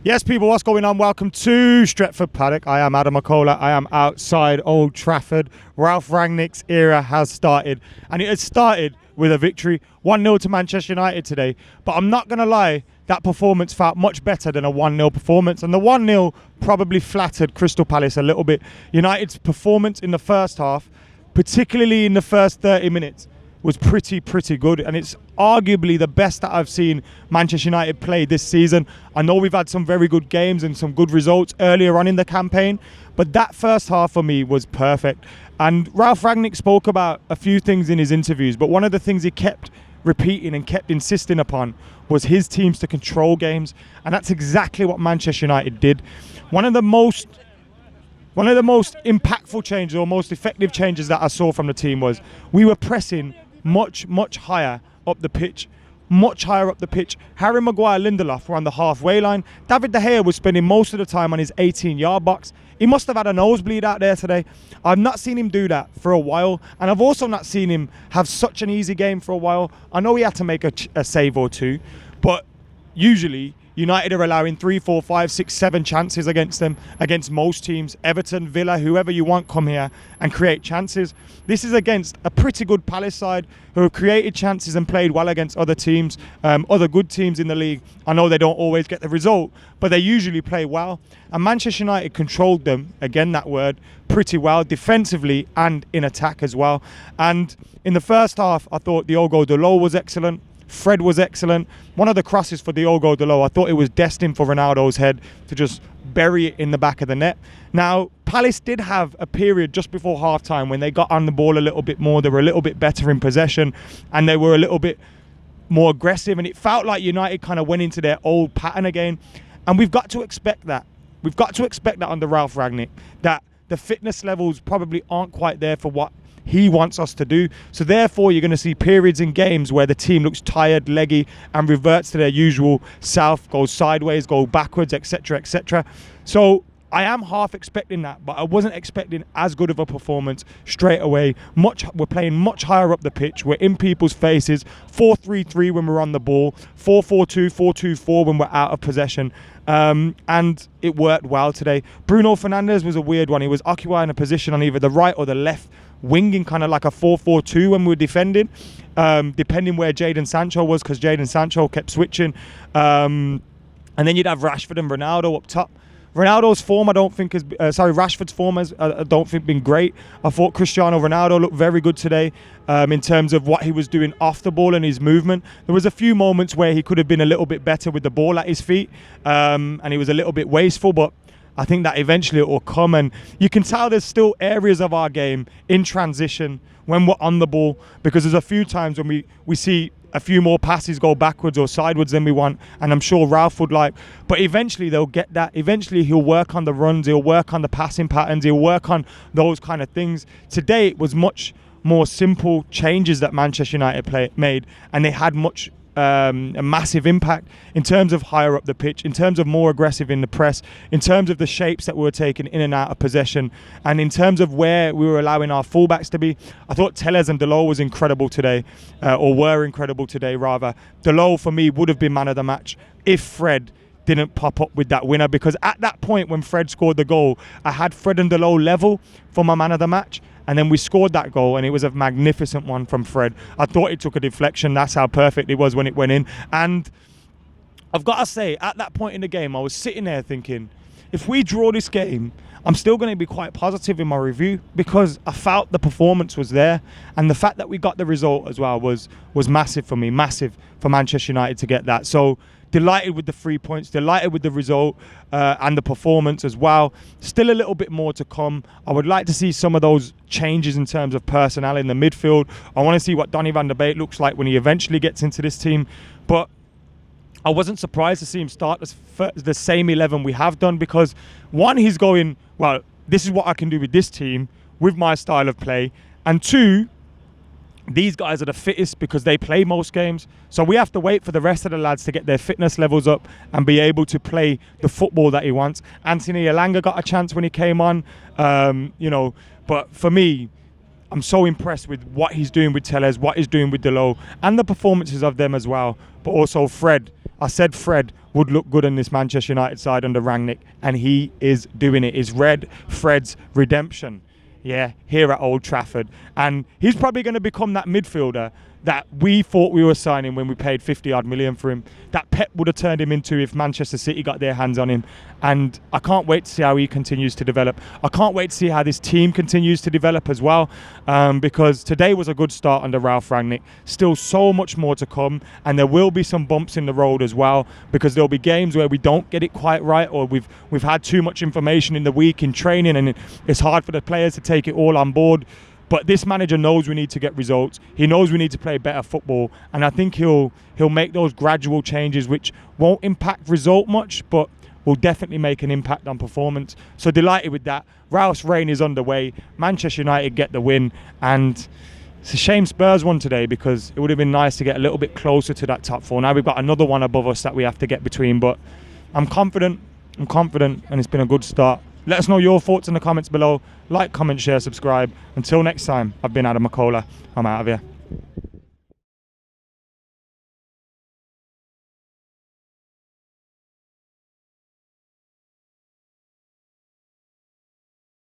Yes, people, what's going on? Welcome to Stretford Paddock. I am Adam McKola. I am outside Old Trafford. Ralph Rangnick's era has started, and it has started with a victory, 1-0 to Manchester United today. But I'm not going to lie, that performance felt much better than a 1-0 performance, and the 1-0 probably flattered Crystal Palace a little bit. United's performance in the first half, particularly in the first 30 minutes, was pretty good, and it's arguably the best that I've seen Manchester United play this season. I know we've had some very good games and some good results earlier on in the campaign, but that first half for me was perfect. And Ralph Rangnick spoke about a few things in his interviews, but one of the things he kept repeating and kept insisting upon was his teams to control games, and that's exactly what Manchester United did. One of the most impactful changes or most effective changes that I saw from the team was we were pressing much higher up the pitch. Harry Maguire, Lindelof were on the halfway line. David De Gea was spending most of the time on his 18-yard box. He must have had a nosebleed out there today. I've not seen him do that for a while, and I've also not seen him have such an easy game for a while. I know he had to make a save or two, but usually United are allowing 3, 4, 5, 6, 7 chances against them, against most teams. Everton, Villa, whoever you want, come here and create chances. This is against a pretty good Palace side who have created chances and played well against other teams, other good teams in the league. I know they don't always get the result, but they usually play well. And Manchester United controlled them, again that word, pretty well, defensively and in attack as well. And in the first half, I thought Diogo Dalot was excellent. Fred was excellent. One of the crosses for Diogo Dalot, I thought it was destined for Ronaldo's head to just bury it in the back of the net. Now, Palace did have a period just before half-time when they got on the ball a little bit more. They were a little bit better in possession, and they were a little bit more aggressive, and it felt like United kind of went into their old pattern again. And we've got to expect that. We've got to expect that under Ralph Rangnick, that the fitness levels probably aren't quite there for what he wants us to do. So therefore you're going to see periods in games where the team looks tired, leggy, and reverts to their usual self, goes sideways, go backwards, etc. So I am half expecting that, but I wasn't expecting as good of a performance straight away. We're playing much higher up the pitch. We're in people's faces. 4-3-3 when we're on the ball. 4-4-2, 4-2-4 when we're out of possession. And it worked well today. Bruno Fernandes was a weird one. He was occupying a position on either the right or the left wing in kind of like a 4-4-2 when we were defending, depending where Jadon Sancho was, because Jadon Sancho kept switching. And then you'd have Rashford and Ronaldo up top. Ronaldo's form, Rashford's form has, I don't think, been great. I thought Cristiano Ronaldo looked very good today in terms of what he was doing off the ball and his movement. There was a few moments where he could have been a little bit better with the ball at his feet, and he was a little bit wasteful, but I think that eventually it will come. And you can tell there's still areas of our game in transition when we're on the ball, because there's a few times when we see a few more passes go backwards or sideways than we want, and I'm sure Ralph would like. But eventually they'll get that. Eventually he'll work on the runs, he'll work on the passing patterns, he'll work on those kind of things. Today it was much more simple changes that Manchester United made, and they had a massive impact in terms of higher up the pitch, in terms of more aggressive in the press, in terms of the shapes that we were taking in and out of possession, and in terms of where we were allowing our fullbacks to be. I thought Telles and Dalot was incredible today, or were incredible today rather. Dalot for me would have been man of the match if Fred didn't pop up with that winner, because at that point when Fred scored the goal, I had Fred and Dalot level for my man of the match. And then we scored that goal, and it was a magnificent one from Fred. I thought it took a deflection. That's how perfect it was when it went in. And I've got to say, at that point in the game, I was sitting there thinking, if we draw this game, I'm still going to be quite positive in my review, because I felt the performance was there. And the fact that we got the result as well was massive for me, massive for Manchester United to get that. So delighted with the 3 points, delighted with the result and the performance as well. Still a little bit more to come. I would like to see some of those changes in terms of personnel in the midfield. I want to see what Donny van der Beek looks like when he eventually gets into this team. But I wasn't surprised to see him start the same 11 we have done, because one, he's going, well, this is what I can do with this team, with my style of play. And two, these guys are the fittest because they play most games. So we have to wait for the rest of the lads to get their fitness levels up and be able to play the football that he wants. Anthony Elanga got a chance when he came on, but for me, I'm so impressed with what he's doing with Tellez, what he's doing with Delo, and the performances of them as well. But also Fred. I said Fred would look good in this Manchester United side under Rangnick, and he is doing it. It's Fred's redemption, here at Old Trafford. And he's probably going to become that midfielder that we thought we were signing when we paid 50-odd million for him, that Pep would have turned him into if Manchester City got their hands on him. And I can't wait to see how he continues to develop. I can't wait to see how this team continues to develop as well, because today was a good start under Ralph Rangnick. Still so much more to come, and there will be some bumps in the road as well, because there'll be games where we don't get it quite right, or we've had too much information in the week in training, and it's hard for the players to take it all on board. But this manager knows we need to get results. He knows we need to play better football, and I think he'll make those gradual changes which won't impact result much, but will definitely make an impact on performance. So delighted with that. Ralph's reign is underway. Manchester United get the win, and it's a shame Spurs won today, because it would have been nice to get a little bit closer to that top four. Now we've got another one above us that we have to get between, but I'm confident, and it's been a good start. Let us know your thoughts in the comments below. Like, comment, share, subscribe. Until next time, I've been Adam McKola. I'm out of here.